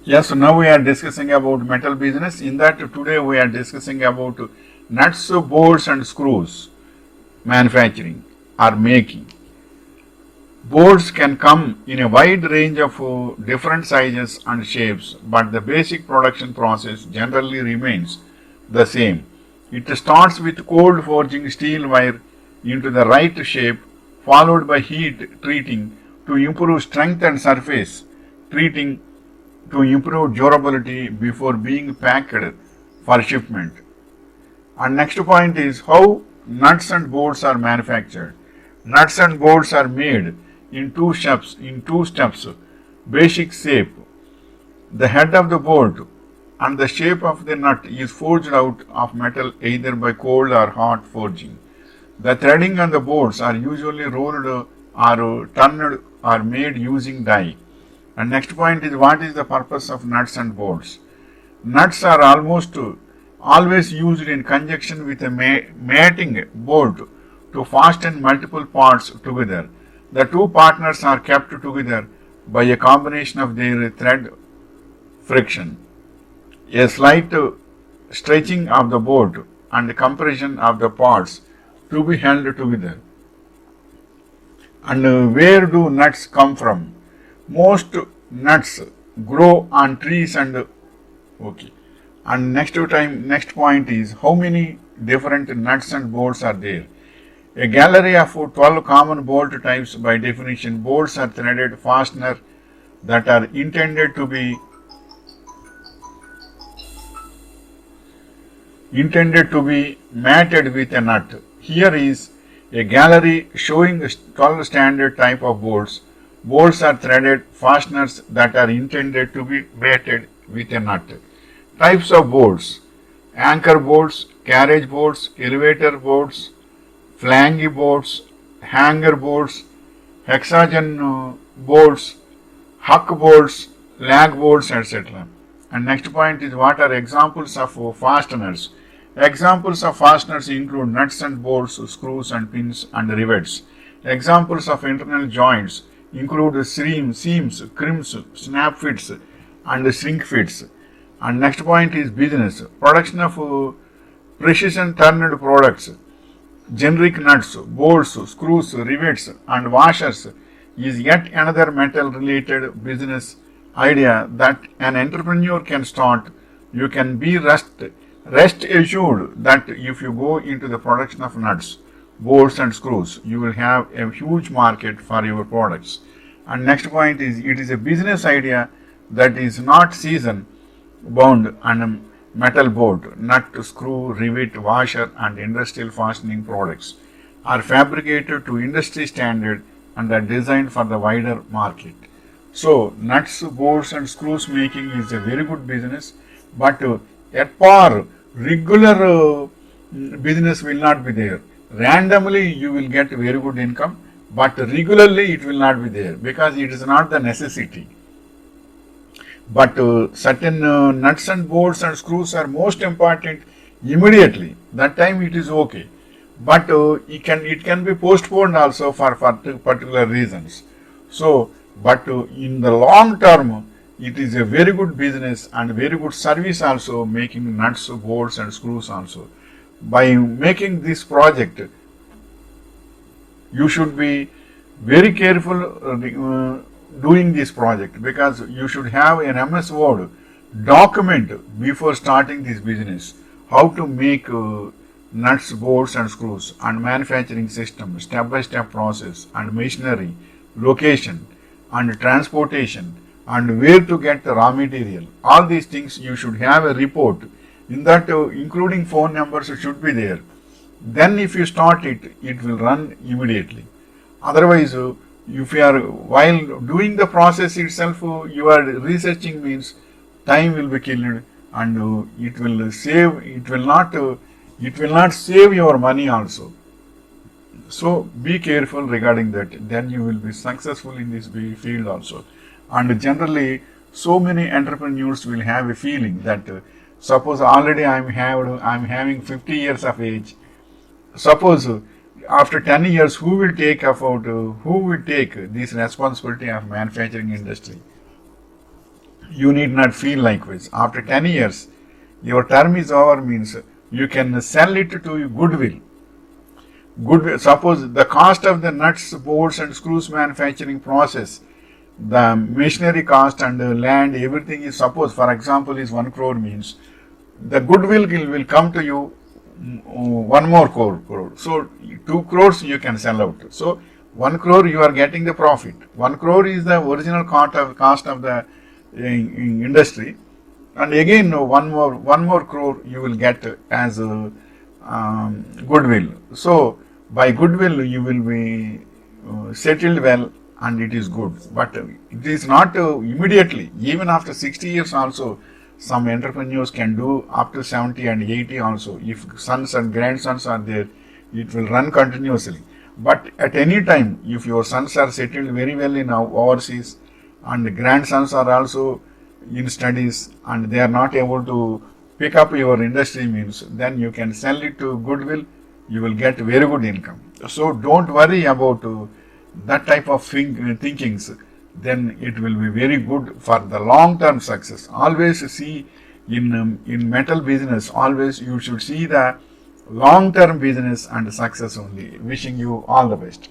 Yes, so now we are discussing about metal business. In that today we are discussing about nuts, bolts and screws manufacturing or making. Bolts can come in a wide range of different sizes and shapes, but the basic production process generally remains the same. It starts with cold forging steel wire into the right shape, followed by heat treating to improve strength and surface treating to improve durability before being packed for shipment. And next point is how nuts and bolts are manufactured. Nuts and bolts are made in two steps. Basic shape. The head of the bolt and the shape of the nut is forged out of metal either by cold or hot forging. The threading on the bolts are usually rolled or turned or made using die. And next point is what is the purpose of nuts and bolts. Nuts are almost always used in conjunction with a mating bolt to fasten multiple parts together. The two partners are kept together by a combination of their thread friction, a slight stretching of the bolt and compression of the parts to be held together. And where do nuts come from? Most nuts grow on trees and okay. And next point is how many different nuts and bolts are there. A gallery of 12 common bolt types. By definition, bolts are threaded fasteners that are intended to be mated with a nut. Here is a gallery showing 12 standard type of bolts. Bolts are threaded fasteners that are intended to be mated with a nut. Types of bolts: anchor bolts, carriage bolts, elevator bolts, flange bolts, hanger bolts, hexagon bolts, huck bolts, lag bolts, etc. And next point is what are examples of fasteners. Examples of fasteners include nuts and bolts, screws and pins and rivets. Examples of internal joints include seams, crimps, snap fits and shrink fits. And next point is business. Production of precision turned products, generic nuts, bolts, screws, rivets and washers is yet another metal related business idea that an entrepreneur can start. You can be rest assured that if you go into the production of nuts, bolts and screws, you will have a huge market for your products. And next point is it is a business idea that is not season bound and metal bolt, nut, screw, rivet, washer and industrial fastening products are fabricated to industry standard and are designed for the wider market. So nuts, bolts and screws making is a very good business, but at par regular business will not be there. Randomly you will get very good income, but regularly it will not be there because it is not the necessity. But certain nuts and bolts and screws are most important immediately. That time it is okay, but it can be postponed also for particular reasons. So, but in the long term, it is a very good business and very good service also, making nuts, bolts and screws also. By making this project, you should be very careful doing this project because you should have an MS Word document before starting this business. How to make nuts, bolts and screws and manufacturing system, step-by-step process and machinery, location and transportation and where to get the raw material. All these things you should have a report. In that including phone numbers should be there. Then if you start it, it will run immediately. Otherwise, if you are while doing the process itself, you are researching means time will be killed and it will not save your money also. So be careful regarding that. Then you will be successful in this field also. And generally, so many entrepreneurs will have a feeling that suppose already I am having 50 years of age. Suppose after 10 years, who will take this responsibility of manufacturing industry? You need not feel likewise. After 10 years, your term is over means you can sell it to goodwill. Goodwill. Suppose the cost of the nuts, bolts and screws manufacturing process, the machinery cost and the land, everything is, suppose for example is 1 crore means, the goodwill will come to you 1 more crore. So 2 crores you can sell out. So 1 crore you are getting the profit. 1 crore is the original cost of the industry, and again one more crore you will get as a goodwill. So by goodwill you will be settled well, and it is good. But it is not immediately. Even after 60 years also, some entrepreneurs can do up to 70 and 80 also. If sons and grandsons are there, it will run continuously. But at any time, if your sons are settled very well in overseas, and the grandsons are also in studies, and they are not able to pick up your industry means, then you can sell it to goodwill, you will get very good income. So don't worry about that type of thinkings, then it will be very good for the long term success. Always see in metal business, always you should see the long term business and success only. Wishing you all the best.